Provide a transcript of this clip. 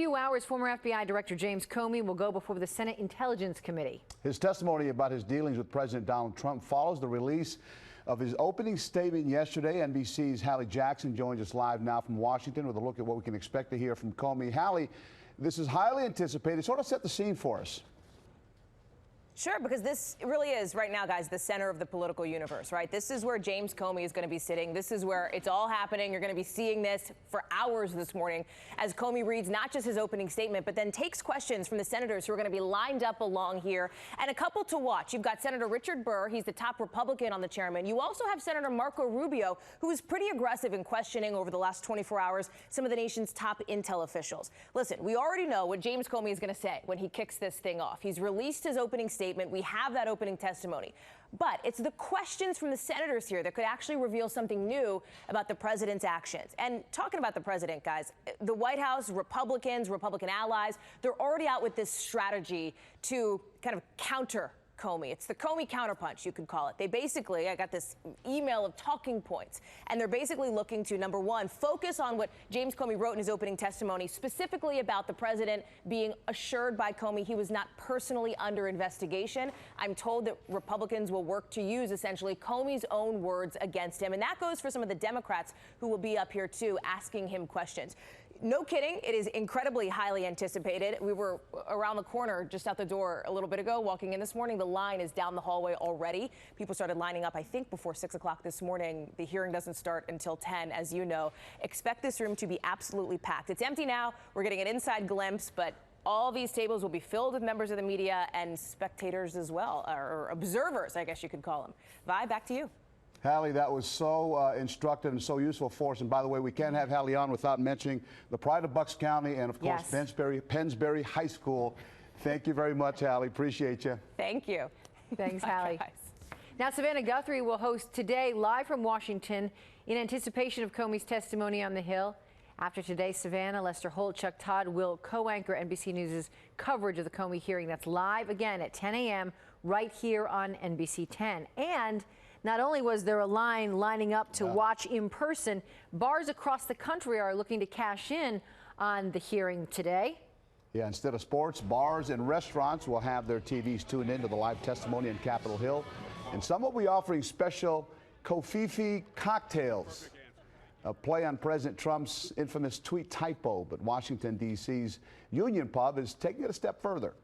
few hours, former FBI Director James Comey will go before the Senate Intelligence Committee. His testimony about his dealings with President Donald Trump follows the release of his opening statement yesterday. NBC's Hallie Jackson joins us live now from Washington with a look at what we can expect to hear from Comey. Hallie, this is highly anticipated. Sort of set the scene for us. Sure, because this really is right now, guys, the center of the political universe, right? This is where James Comey is going to be sitting. This is where it's all happening. You're going to be seeing this for hours this morning as Comey reads not just his opening statement, but then takes questions from the senators who are going to be lined up along here. And a couple to watch. You've got Senator Richard Burr. He's the top Republican on the chairman. You also have Senator Marco Rubio, who is pretty aggressive in questioning over the last 24 hours some of the nation's top intel officials. Listen, we already know what James Comey is going to say when he kicks this thing off. He's released his opening statement. We have that opening testimony. But it's the questions from the senators here that could actually reveal something new about the president's actions. And talking about the president, guys, the White House, Republicans, Republican allies, they're already out with this strategy to kind of counter Comey. It's the Comey counterpunch, you could call it. They basically, I got this email of talking points, and they're basically looking to, number one, focus on what James Comey wrote in his opening testimony, specifically about the president being assured by Comey he was not personally under investigation. I'm told that Republicans will work to use essentially Comey's own words against him, and that goes for some of the Democrats who will be up here too, asking him questions. No kidding, it is incredibly highly anticipated. We were around the corner just out the door a little bit ago, walking in this morning. The line is down the hallway already. People started lining up, I think, before 6 o'clock this morning. The hearing doesn't start until 10, as you know. Expect this room to be absolutely packed. It's empty now. We're getting an inside glimpse, but all these tables will be filled with members of the media and spectators as well, or observers, I guess you could call them. Vi, back to you. Hallie, that was so instructive and so useful for us. And by the way, we can't have Hallie on without mentioning the pride of Bucks County and, of course, yes, Pennsbury High School. Thank you very much, Hallie. Appreciate you. Thank you. Thanks, Bye, Hallie. guys. Now, Savannah Guthrie will host today live from Washington in anticipation of Comey's testimony on the Hill. After today, Savannah, Lester Holt, Chuck Todd will co-anchor NBC News' coverage of the Comey hearing. That's live again at 10 a.m. right here on NBC 10. And not only was there a line lining up to watch in person, bars across the country are looking to cash in on the hearing today. Yeah, instead of sports, bars and restaurants will have their TVs tuned into the live testimony in Capitol Hill. And some will be offering special Kofifi cocktails, a play on President Trump's infamous tweet typo. But Washington, D.C.'s Union Pub is taking it a step further.